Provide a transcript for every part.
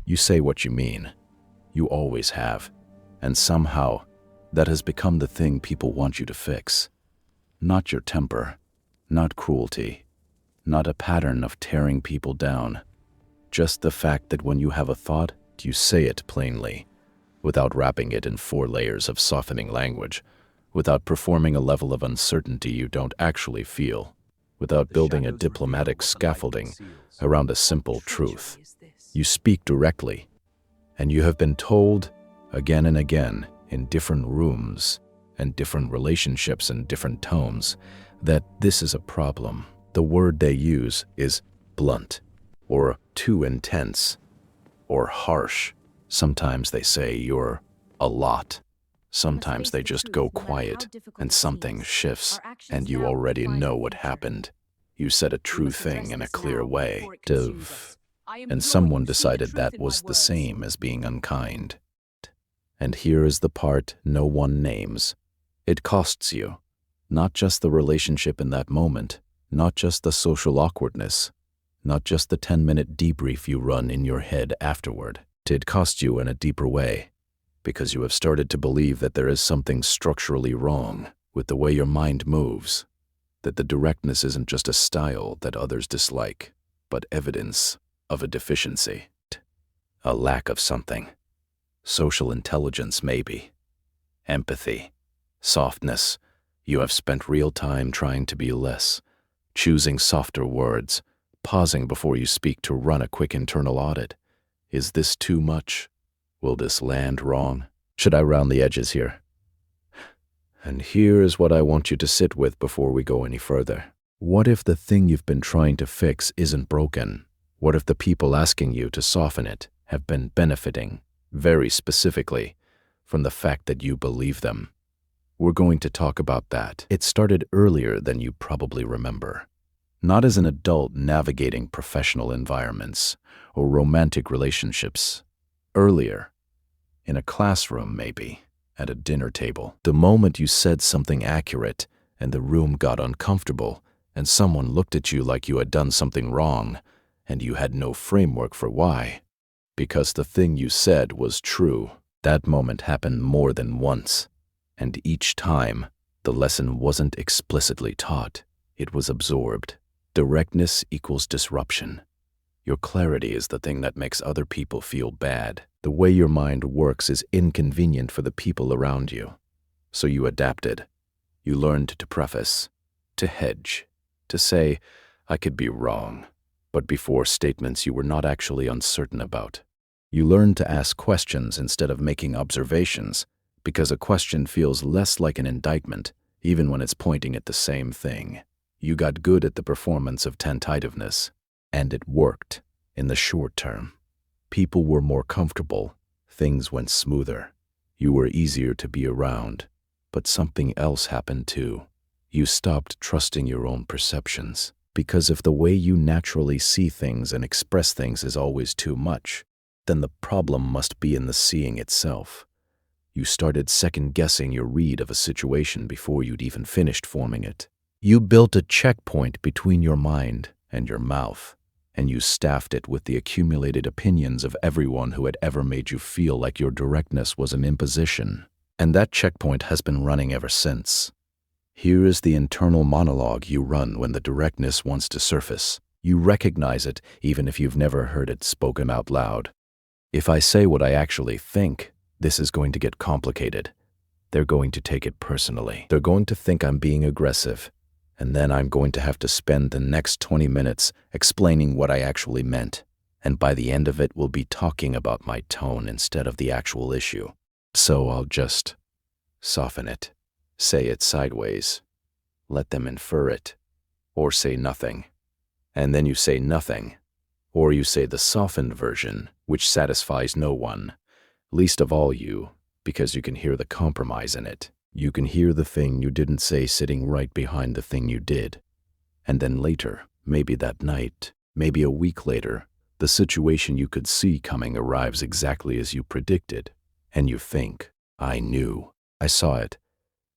You say what you mean. You always have. And somehow, that has become the thing people want you to fix. Not your temper, not cruelty, not a pattern of tearing people down. Just the fact that when you have a thought, you say it plainly, without wrapping it in 4 layers of softening language, without performing a level of uncertainty you don't actually feel, without building a diplomatic scaffolding around a simple truth. You speak directly, and you have been told again and again in different rooms and different relationships and different tones that this is a problem. The word they use is blunt, or too intense, or harsh. Sometimes they say you're a lot. Sometimes they just go quiet and something shifts and you already know what happened. You said a true thing in a clear way, and someone decided that was the same as being unkind. And here is the part no one names. It costs you, not just the relationship in that moment, not just the social awkwardness, not just the 10-minute debrief you run in your head afterward. It costs you in a deeper way, because you have started to believe that there is something structurally wrong with the way your mind moves, that the directness isn't just a style that others dislike, but evidence of a deficiency, a lack of something. Social intelligence, maybe. Empathy, softness. You have spent real time trying to be less, choosing softer words, pausing before you speak to run a quick internal audit. Is this too much? Will this land wrong? Should I round the edges here? And here is what I want you to sit with before we go any further. What if the thing you've been trying to fix isn't broken? What if the people asking you to soften it have been benefiting, very specifically, from the fact that you believe them? We're going to talk about that. It started earlier than you probably remember. Not as an adult navigating professional environments or romantic relationships. Earlier, in a classroom maybe, at a dinner table. The moment you said something accurate and the room got uncomfortable and someone looked at you like you had done something wrong and you had no framework for why, because the thing you said was true. That moment happened more than once, and each time the lesson wasn't explicitly taught, it was absorbed. Directness equals disruption. Your clarity is the thing that makes other people feel bad. The way your mind works is inconvenient for the people around you. So you adapted. You learned to preface, to hedge, to say, I could be wrong, but before statements you were not actually uncertain about. You learned to ask questions instead of making observations, because a question feels less like an indictment, even when it's pointing at the same thing. You got good at the performance of tentativeness, and it worked in the short term. People were more comfortable, things went smoother. You were easier to be around, but something else happened too. You stopped trusting your own perceptions, because if the way you naturally see things and express things is always too much, then the problem must be in the seeing itself. You started second-guessing your read of a situation before you'd even finished forming it. You built a checkpoint between your mind and your mouth, and you staffed it with the accumulated opinions of everyone who had ever made you feel like your directness was an imposition. And that checkpoint has been running ever since. Here is the internal monologue you run when the directness wants to surface. You recognize it even if you've never heard it spoken out loud. If I say what I actually think, this is going to get complicated. They're going to take it personally. They're going to think I'm being aggressive. And then I'm going to have to spend the next 20 minutes explaining what I actually meant. And by the end of it, we'll be talking about my tone instead of the actual issue. So I'll just soften it, say it sideways, let them infer it, or say nothing. And then you say nothing, or you say the softened version, which satisfies no one, least of all you, because you can hear the compromise in it. You can hear the thing you didn't say sitting right behind the thing you did. And then later, maybe that night, maybe a week later, the situation you could see coming arrives exactly as you predicted. And you think, I knew, I saw it.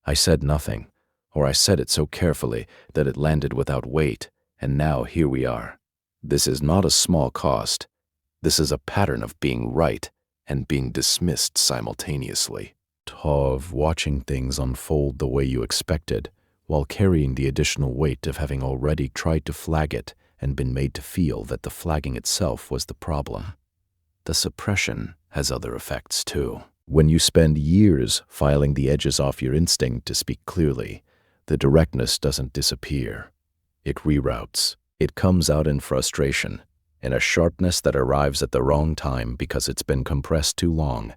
I said nothing, or I said it so carefully that it landed without weight, and now here we are. This is not a small cost. This is a pattern of being right and being dismissed simultaneously. Of watching things unfold the way you expected, while carrying the additional weight of having already tried to flag it and been made to feel that the flagging itself was the problem. The suppression has other effects too. When you spend years filing the edges off your instinct to speak clearly, the directness doesn't disappear. It reroutes. It comes out in frustration, in a sharpness that arrives at the wrong time because it's been compressed too long.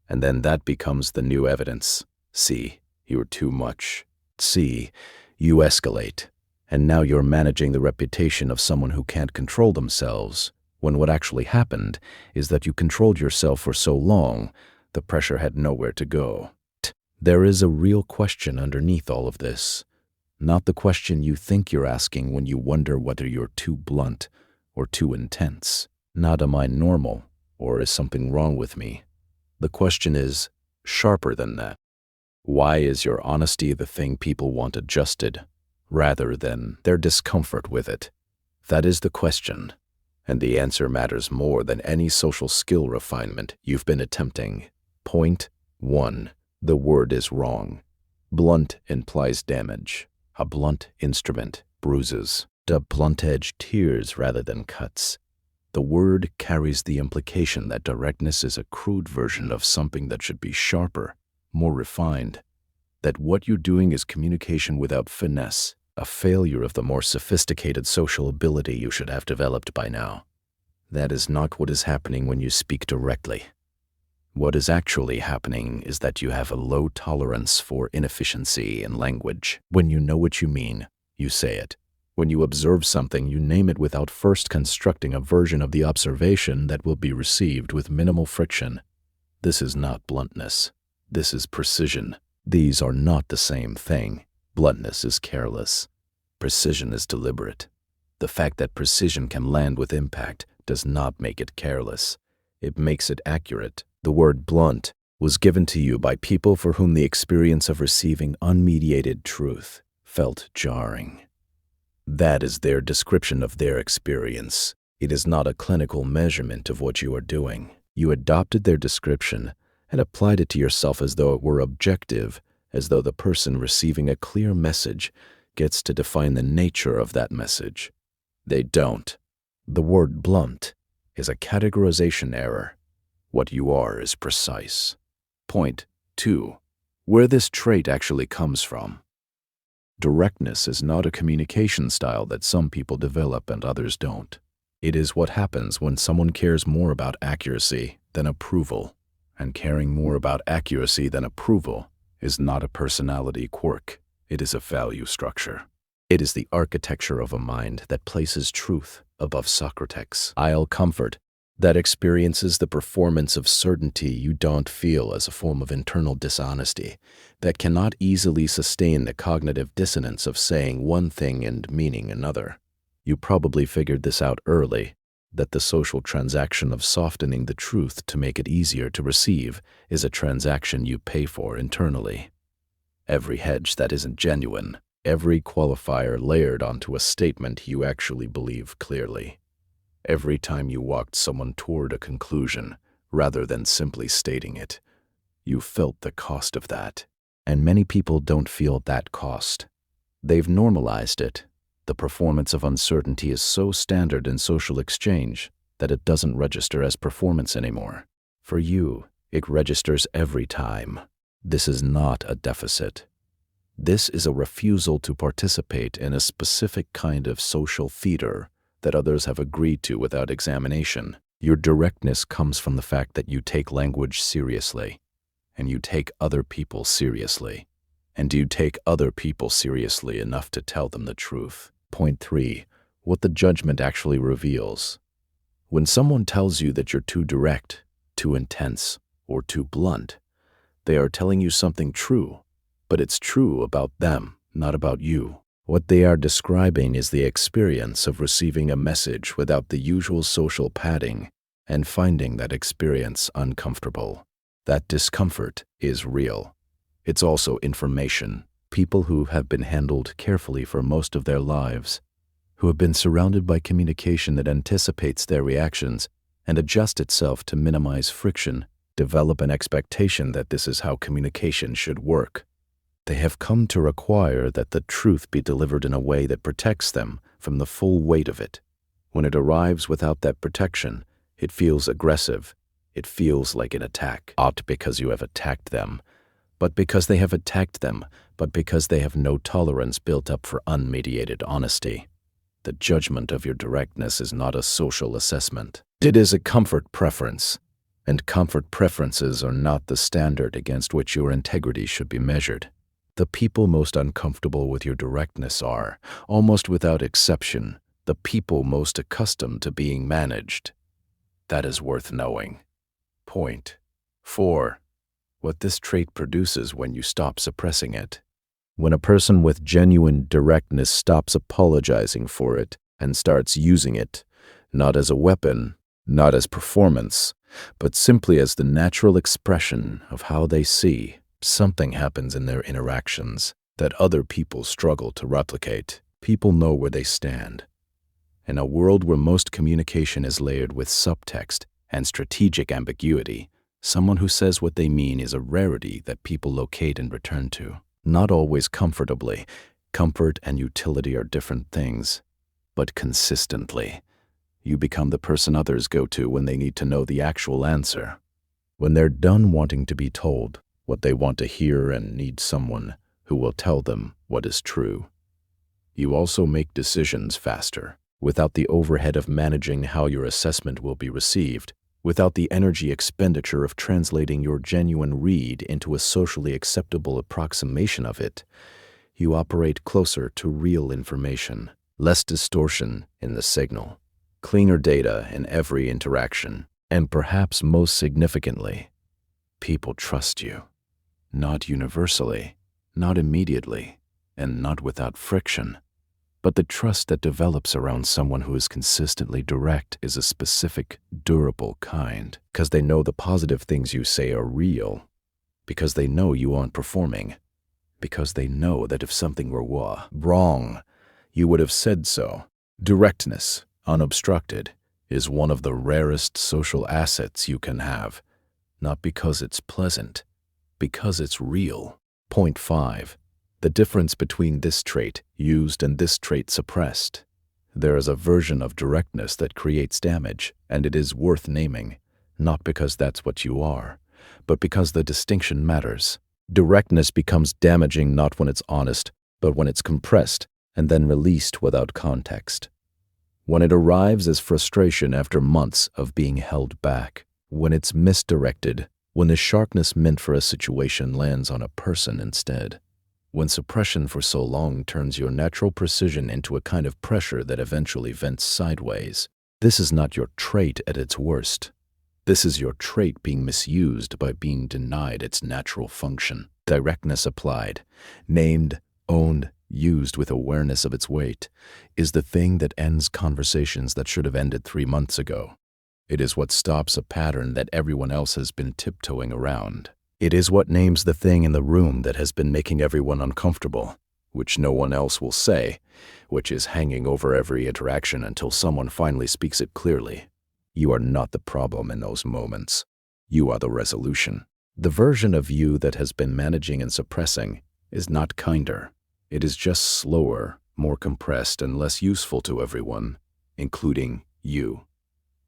And then that becomes the new evidence. See, you're too much. See, you escalate. And now you're managing the reputation of someone who can't control themselves, when what actually happened is that you controlled yourself for so long, the pressure had nowhere to go. There is a real question underneath all of this. Not the question you think you're asking when you wonder whether you're too blunt or too intense. Not am I normal, or is something wrong with me? The question is sharper than that. Why is your honesty the thing people want adjusted, rather than their discomfort with it? That is the question, and the answer matters more than any social skill refinement you've been attempting. Point 1. The word is wrong. Blunt implies damage. A blunt instrument bruises. A blunt edge tears rather than cuts. The word carries the implication that directness is a crude version of something that should be sharper, more refined. That what you're doing is communication without finesse, a failure of the more sophisticated social ability you should have developed by now. That is not what is happening when you speak directly. What is actually happening is that you have a low tolerance for inefficiency in language. When you know what you mean, you say it. When you observe something, you name it without first constructing a version of the observation that will be received with minimal friction. This is not bluntness. This is precision. These are not the same thing. Bluntness is careless. Precision is deliberate. The fact that precision can land with impact does not make it careless. It makes it accurate. The word blunt was given to you by people for whom the experience of receiving unmediated truth felt jarring. That is their description of their experience. It is not a clinical measurement of what you are doing. You adopted their description and applied it to yourself as though it were objective, as though the person receiving a clear message gets to define the nature of that message. They don't. The word blunt is a categorization error. What you are is precise. Point 2. Where this trait actually comes from. Directness is not a communication style that some people develop and others don't. It is what happens when someone cares more about accuracy than approval. And caring more about accuracy than approval is not a personality quirk. It is a value structure. It is the architecture of a mind that places truth above Socrates. I'll comfort that experiences the performance of certainty you don't feel as a form of internal dishonesty that cannot easily sustain the cognitive dissonance of saying one thing and meaning another. You probably figured this out early, that the social transaction of softening the truth to make it easier to receive is a transaction you pay for internally. Every hedge that isn't genuine, every qualifier layered onto a statement you actually believe clearly. Every time you walked someone toward a conclusion, rather than simply stating it, you felt the cost of that. And many people don't feel that cost. They've normalized it. The performance of uncertainty is so standard in social exchange that it doesn't register as performance anymore. For you, it registers every time. This is not a deficit. This is a refusal to participate in a specific kind of social theater that others have agreed to without examination. Your directness comes from the fact that you take language seriously, and you take other people seriously. And do you take other people seriously enough to tell them the truth? Point 3. What the judgment actually reveals. When someone tells you that you're too direct, too intense, or too blunt, they are telling you something true, but it's true about them, not about you. What they are describing is the experience of receiving a message without the usual social padding and finding that experience uncomfortable. That discomfort is real. It's also information. People who have been handled carefully for most of their lives, who have been surrounded by communication that anticipates their reactions and adjust itself to minimize friction, develop an expectation that this is how communication should work. They have come to require that the truth be delivered in a way that protects them from the full weight of it. When it arrives without that protection, it feels aggressive. It feels like an attack, not because you have attacked them, but because they have attacked them, but because they have no tolerance built up for unmediated honesty. The judgment of your directness is not a social assessment. It is a comfort preference, and comfort preferences are not the standard against which your integrity should be measured. The people most uncomfortable with your directness are, almost without exception, the people most accustomed to being managed. That is worth knowing. Point 4. What this trait produces when you stop suppressing it. When a person with genuine directness stops apologizing for it and starts using it, not as a weapon, not as performance, but simply as the natural expression of how they see, something happens in their interactions that other people struggle to replicate. People know where they stand. In a world where most communication is layered with subtext and strategic ambiguity, someone who says what they mean is a rarity that people locate and return to. Not always comfortably. Comfort and utility are different things, but consistently. You become the person others go to when they need to know the actual answer. When they're done wanting to be told what they want to hear and need someone who will tell them what is true. You also make decisions faster, without the overhead of managing how your assessment will be received, without the energy expenditure of translating your genuine read into a socially acceptable approximation of it. You operate closer to real information, less distortion in the signal, cleaner data in every interaction, and perhaps most significantly, people trust you. Not universally, not immediately, and not without friction. But the trust that develops around someone who is consistently direct is a specific, durable kind, because they know the positive things you say are real, because they know you aren't performing, because they know that if something were wrong, you would have said so. Directness, unobstructed, is one of the rarest social assets you can have, not because it's pleasant, because it's real. Point 5. The difference between this trait used and this trait suppressed. There is a version of directness that creates damage, and it is worth naming, not because that's what you are, but because the distinction matters. Directness becomes damaging not when it's honest, but when it's compressed and then released without context. When it arrives as frustration after months of being held back, when it's misdirected, when the sharpness meant for a situation lands on a person instead. When suppression for so long turns your natural precision into a kind of pressure that eventually vents sideways. This is not your trait at its worst. This is your trait being misused by being denied its natural function. Directness applied, named, owned, used with awareness of its weight, is the thing that ends conversations that should have ended 3 months ago. It is what stops a pattern that everyone else has been tiptoeing around. It is what names the thing in the room that has been making everyone uncomfortable, which no one else will say, which is hanging over every interaction until someone finally speaks it clearly. You are not the problem in those moments. You are the resolution. The version of you that has been managing and suppressing is not kinder. It is just slower, more compressed, and less useful to everyone, including you.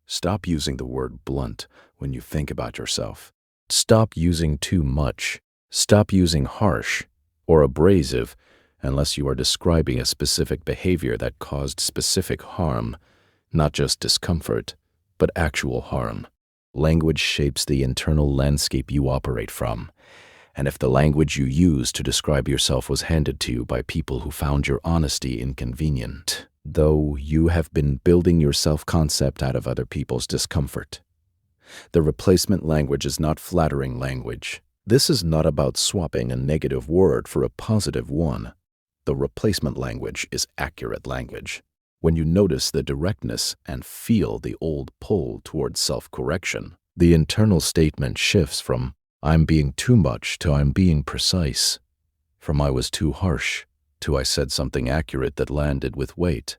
Stop using the word blunt when you think about yourself. Stop using too much. Stop using harsh or abrasive unless you are describing a specific behavior that caused specific harm, not just discomfort, but actual harm. Language shapes the internal landscape you operate from, and if the language you use to describe yourself was handed to you by people who found your honesty inconvenient, though you have been building your self-concept out of other people's discomfort. The replacement language is not flattering language. This is not about swapping a negative word for a positive one. The replacement language is accurate language. When you notice the directness and feel the old pull towards self-correction, the internal statement shifts from "I'm being too much" to "I'm being precise," from "I was too harsh" to "I said something accurate that landed with weight,"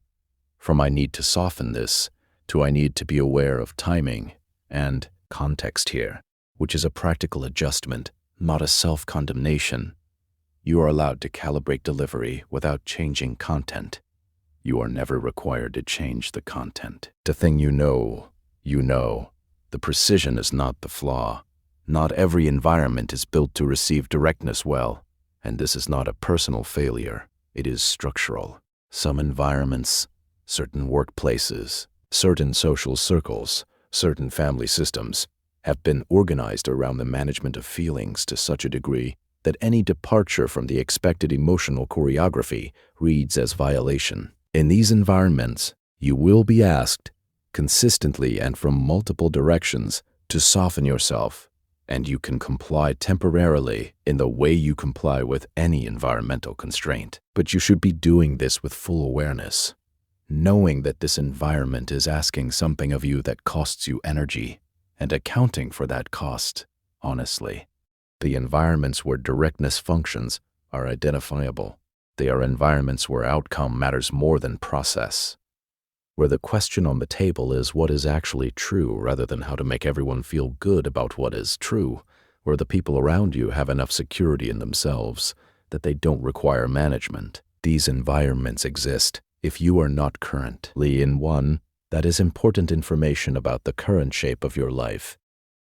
from "I need to soften this" Do I need to be aware of timing and context here, which is a practical adjustment, not a self-condemnation. You are allowed to calibrate delivery without changing content. You are never required to change the content. The thing you know, you know. The precision is not the flaw. Not every environment is built to receive directness well, and this is not a personal failure. It is structural. Some environments, certain workplaces, certain social circles, certain family systems have been organized around the management of feelings to such a degree that any departure from the expected emotional choreography reads as violation. In these environments, you will be asked, consistently and from multiple directions, to soften yourself, and you can comply temporarily in the way you comply with any environmental constraint. But you should be doing this with full awareness, knowing that this environment is asking something of you that costs you energy, and accounting for that cost, honestly. The environments where directness functions are identifiable. They are environments where outcome matters more than process, where the question on the table is what is actually true rather than how to make everyone feel good about what is true, where the people around you have enough security in themselves that they don't require management. These environments exist if you are not currently in one that is important information about the current shape of your life,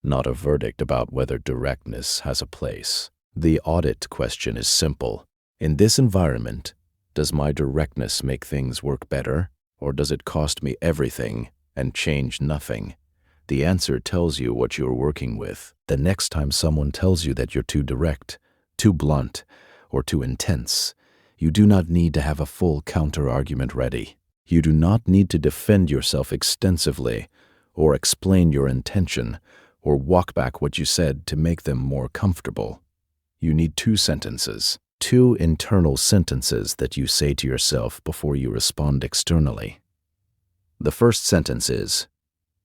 not a verdict about whether directness has a place. The audit question is simple. In this environment, does my directness make things work better, or does it cost me everything and change nothing? The answer tells you what you're working with. The next time someone tells you that you're too direct, too blunt, or too intense, you do not need to have a full counter-argument ready. You do not need to defend yourself extensively, or explain your intention, or walk back what you said to make them more comfortable. You need two sentences. Two internal sentences that you say to yourself before you respond externally. The first sentence is,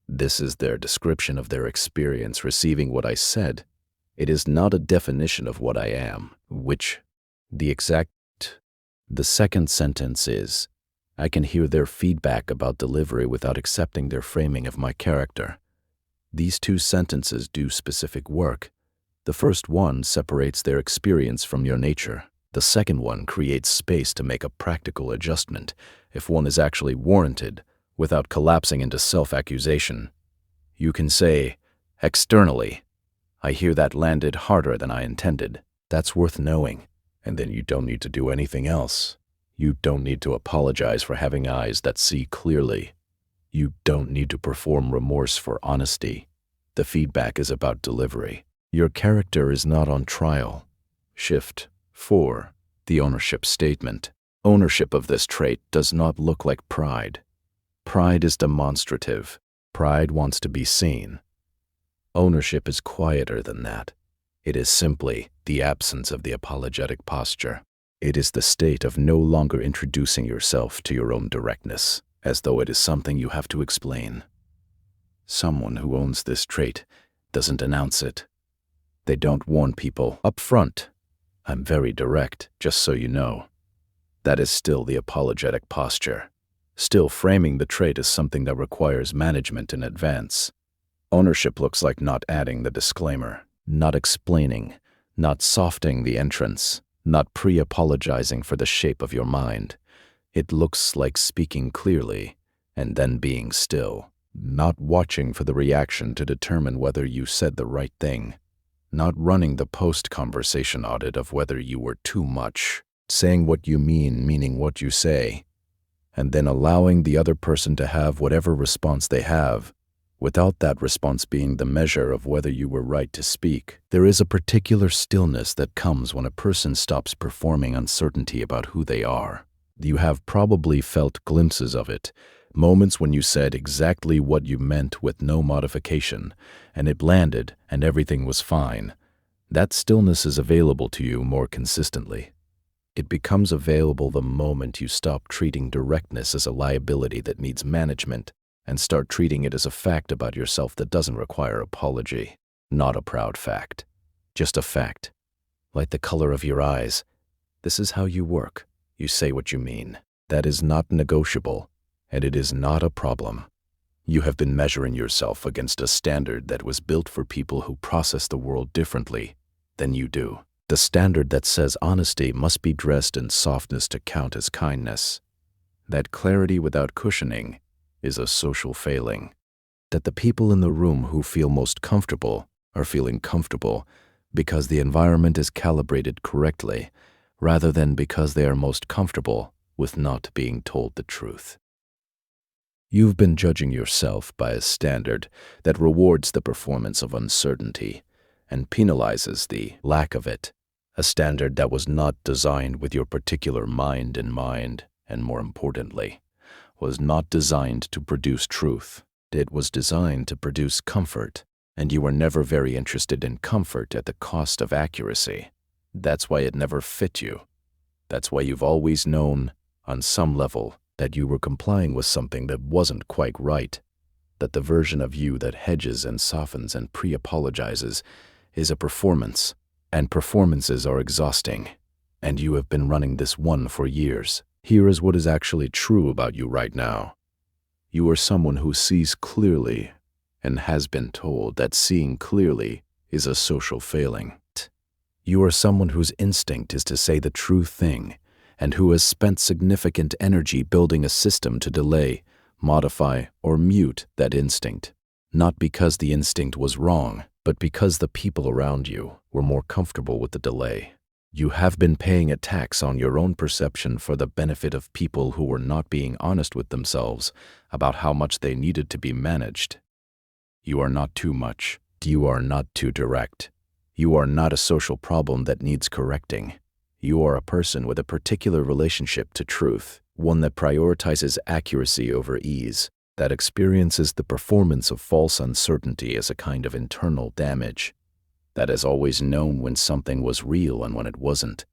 this is their description of their experience receiving what I said. It is not a definition of what I am, the second sentence is, I can hear their feedback about delivery without accepting their framing of my character. These two sentences do specific work. The first one separates their experience from your nature. The second one creates space to make a practical adjustment if one is actually warranted without collapsing into self-accusation. You can say, externally, I hear that landed harder than I intended. That's worth knowing. And then you don't need to do anything else. You don't need to apologize for having eyes that see clearly. You don't need to perform remorse for honesty. The feedback is about delivery. Your character is not on trial. Shift 4. The ownership statement. Ownership of this trait does not look like pride. Pride is demonstrative. Pride wants to be seen. Ownership is quieter than that. It is simply the absence of the apologetic posture. It is the state of no longer introducing yourself to your own directness, as though it is something you have to explain. Someone who owns this trait doesn't announce it. They don't warn people up front. I'm very direct, just so you know. That is still the apologetic posture. Still framing the trait as something that requires management in advance. Ownership looks like not adding the disclaimer, not explaining, not softening the entrance, not pre-apologizing for the shape of your mind. It looks like speaking clearly and then being still, not watching for the reaction to determine whether you said the right thing, not running the post-conversation audit of whether you were too much, saying what you mean, meaning what you say, and then allowing the other person to have whatever response they have, without that response being the measure of whether you were right to speak. There is a particular stillness that comes when a person stops performing uncertainty about who they are. You have probably felt glimpses of it, moments when you said exactly what you meant with no modification, and it landed and everything was fine. That stillness is available to you more consistently. It becomes available the moment you stop treating directness as a liability that needs management and start treating it as a fact about yourself that doesn't require apology. Not a proud fact, just a fact. Like the color of your eyes. This is how you work. You say what you mean. That is not negotiable, and it is not a problem. You have been measuring yourself against a standard that was built for people who process the world differently than you do. The standard that says honesty must be dressed in softness to count as kindness. That clarity without cushioning is a social failing. That the people in the room who feel most comfortable are feeling comfortable because the environment is calibrated correctly, rather than because they are most comfortable with not being told the truth. You've been judging yourself by a standard that rewards the performance of uncertainty and penalizes the lack of it, a standard that was not designed with your particular mind in mind, and more importantly, was not designed to produce truth. It was designed to produce comfort, and you were never very interested in comfort at the cost of accuracy. That's why it never fit you. That's why you've always known, on some level, that you were complying with something that wasn't quite right, that the version of you that hedges and softens and pre-apologizes is a performance, and performances are exhausting, and you have been running this one for years. Here is what is actually true about you right now. You are someone who sees clearly and has been told that seeing clearly is a social failing. You are someone whose instinct is to say the true thing and who has spent significant energy building a system to delay, modify, or mute that instinct, not because the instinct was wrong, but because the people around you were more comfortable with the delay. You have been paying a tax on your own perception for the benefit of people who were not being honest with themselves about how much they needed to be managed. You are not too much. You are not too direct. You are not a social problem that needs correcting. You are a person with a particular relationship to truth, one that prioritizes accuracy over ease, that experiences the performance of false uncertainty as a kind of internal damage, that has always known when something was real and when it wasn't,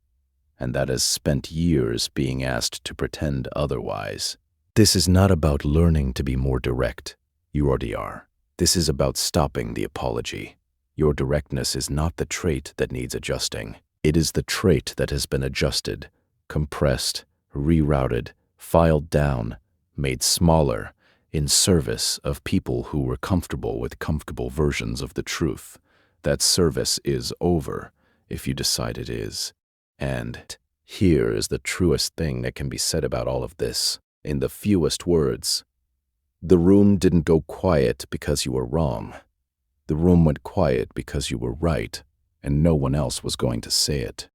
and that has spent years being asked to pretend otherwise. This is not about learning to be more direct. You already are. This is about stopping the apology. Your directness is not the trait that needs adjusting. It is the trait that has been adjusted, compressed, rerouted, filed down, made smaller, in service of people who were comfortable with comfortable versions of the truth. That service is over, if you decide it is. And here is the truest thing that can be said about all of this, in the fewest words. The room didn't go quiet because you were wrong. The room went quiet because you were right, and no one else was going to say it.